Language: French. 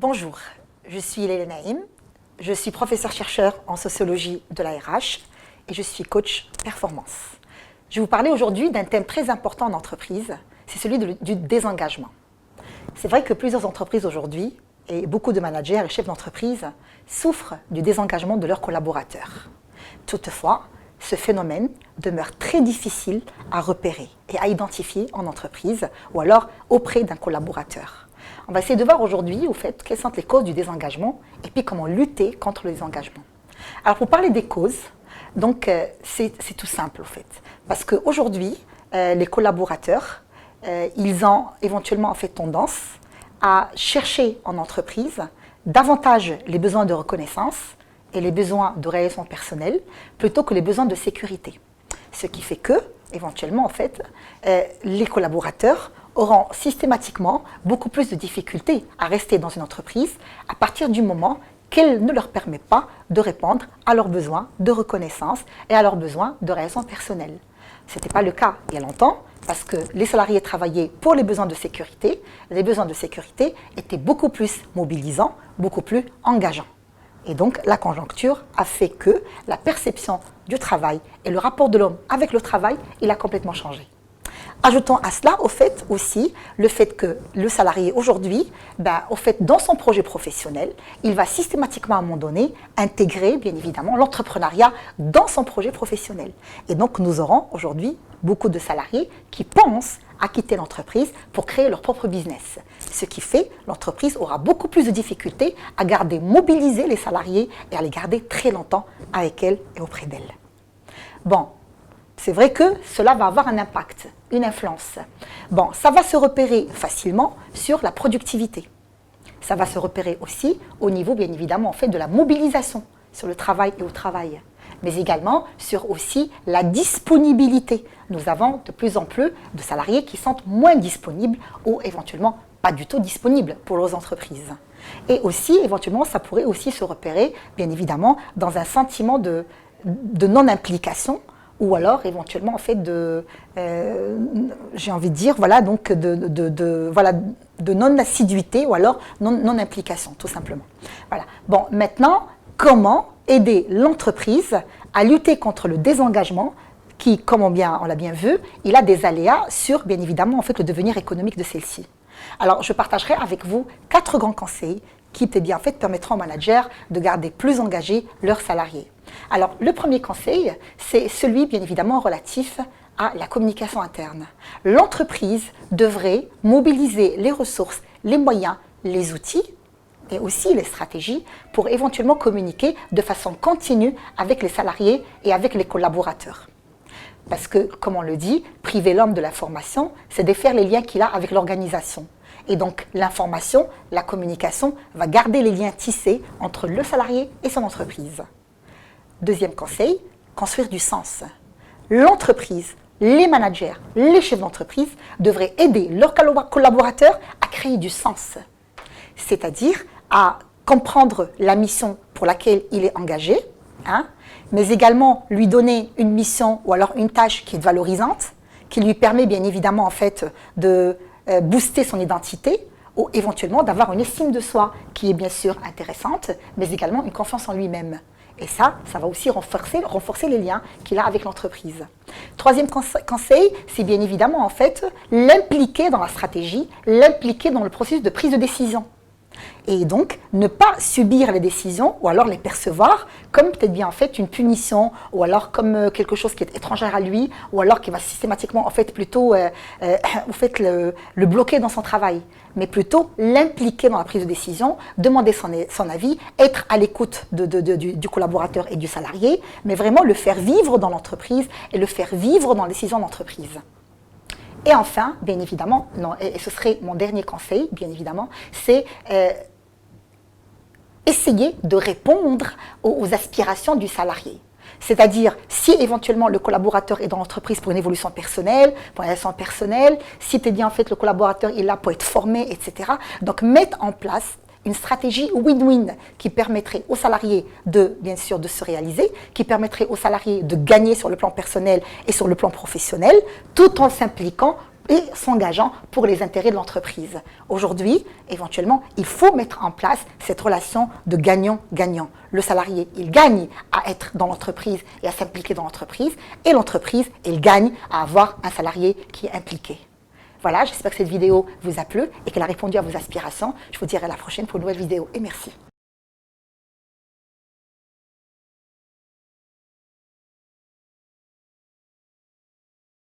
Bonjour, je suis Leila Naïm, je suis professeur-chercheur en sociologie de la RH et je suis coach performance. Je vais vous parler aujourd'hui d'un thème très important en entreprise, c'est celui du désengagement. C'est vrai que plusieurs entreprises aujourd'hui et beaucoup de managers et chefs d'entreprise souffrent du désengagement de leurs collaborateurs. Toutefois, ce phénomène demeure très difficile à repérer et à identifier en entreprise ou alors auprès d'un collaborateur. On va essayer de voir aujourd'hui, au fait, quelles sont les causes du désengagement et puis comment lutter contre le désengagement. Alors, pour parler des causes, donc c'est tout simple, au fait. Parce qu'aujourd'hui, les collaborateurs, ils ont éventuellement en fait tendance à chercher en entreprise davantage les besoins de reconnaissance et les besoins de réalisation personnelle plutôt que les besoins de sécurité. Ce qui fait que, éventuellement, en fait, les collaborateurs auront systématiquement beaucoup plus de difficultés à rester dans une entreprise à partir du moment qu'elle ne leur permet pas de répondre à leurs besoins de reconnaissance et à leurs besoins de réalisation personnelle. Ce n'était pas le cas il y a longtemps parce que les salariés travaillaient pour les besoins de sécurité. Les besoins de sécurité étaient beaucoup plus mobilisants, beaucoup plus engageants. Et donc, la conjoncture a fait que la perception du travail et le rapport de l'homme avec le travail, il a complètement changé. Ajoutons à cela, au fait, aussi, le fait que le salarié aujourd'hui, au fait, dans son projet professionnel, il va systématiquement à un moment donné intégrer, bien évidemment, l'entrepreneuriat dans son projet professionnel. Et donc, nous aurons aujourd'hui beaucoup de salariés qui pensent à quitter l'entreprise pour créer leur propre business. Ce qui fait l'entreprise aura beaucoup plus de difficultés à garder, mobiliser les salariés et à les garder très longtemps avec elle et auprès d'elle. Bon, c'est vrai que cela va avoir un impact, une influence. Bon, ça va se repérer facilement sur la productivité. Ça va se repérer aussi au niveau, bien évidemment, en fait, de la mobilisation sur le travail et au travail, mais également sur aussi la disponibilité. Nous avons de plus en plus de salariés qui sont moins disponibles ou éventuellement pas du tout disponibles pour leurs entreprises. Et aussi, éventuellement, ça pourrait aussi se repérer, bien évidemment, dans un sentiment de non-implication ou alors éventuellement en fait j'ai envie de dire, voilà, donc de non-assiduité ou alors non-implication, tout simplement. Voilà. Bon, maintenant, comment aider l'entreprise à lutter contre le désengagement qui, comme on l'a bien vu, il a des aléas sur, bien évidemment, en fait, le devenir économique de celle-ci. Alors, je partagerai avec vous 4 grands conseils qui, bien, en fait, permettront aux managers de garder plus engagés leurs salariés. Alors, le premier conseil, c'est celui, bien évidemment, relatif à la communication interne. L'entreprise devrait mobiliser les ressources, les moyens, les outils et aussi les stratégies pour éventuellement communiquer de façon continue avec les salariés et avec les collaborateurs. Parce que, comme on le dit, priver l'homme de l'information, c'est défaire les liens qu'il a avec l'organisation. Et donc, l'information, la communication va garder les liens tissés entre le salarié et son entreprise. Deuxième conseil, construire du sens. L'entreprise, les managers, les chefs d'entreprise devraient aider leurs collaborateurs à créer du sens. C'est-à-dire à comprendre la mission pour laquelle il est engagé, mais également lui donner une mission ou alors une tâche qui est valorisante, qui lui permet bien évidemment en fait de booster son identité ou éventuellement d'avoir une estime de soi qui est bien sûr intéressante, mais également une confiance en lui-même. Et ça va aussi renforcer les liens qu'il a avec l'entreprise. Troisième conseil, c'est bien évidemment en fait l'impliquer dans la stratégie, l'impliquer dans le processus de prise de décision. Et donc, ne pas subir les décisions ou alors les percevoir comme peut-être bien en fait une punition ou alors comme quelque chose qui est étranger à lui ou alors qui va systématiquement en fait plutôt le bloquer dans son travail, mais plutôt l'impliquer dans la prise de décision, demander son avis, être à l'écoute du collaborateur et du salarié, mais vraiment le faire vivre dans l'entreprise et le faire vivre dans les décisions d'entreprise. Et enfin, bien évidemment, et ce serait mon dernier conseil, bien évidemment, c'est essayer de répondre aux aspirations du salarié. C'est-à-dire, si éventuellement le collaborateur est dans l'entreprise pour une évolution personnelle, pour une évolution personnelle, si bien en fait le collaborateur est là pour être formé, etc. Donc, mettre en place une stratégie win-win qui permettrait aux salariés bien sûr, de se réaliser, qui permettrait aux salariés de gagner sur le plan personnel et sur le plan professionnel, tout en s'impliquant et s'engageant pour les intérêts de l'entreprise. Aujourd'hui, éventuellement, il faut mettre en place cette relation de gagnant-gagnant. Le salarié, il gagne à être dans l'entreprise et à s'impliquer dans l'entreprise, et l'entreprise, elle gagne à avoir un salarié qui est impliqué. Voilà, j'espère que cette vidéo vous a plu et qu'elle a répondu à vos aspirations. Je vous dirai à la prochaine pour une nouvelle vidéo et merci.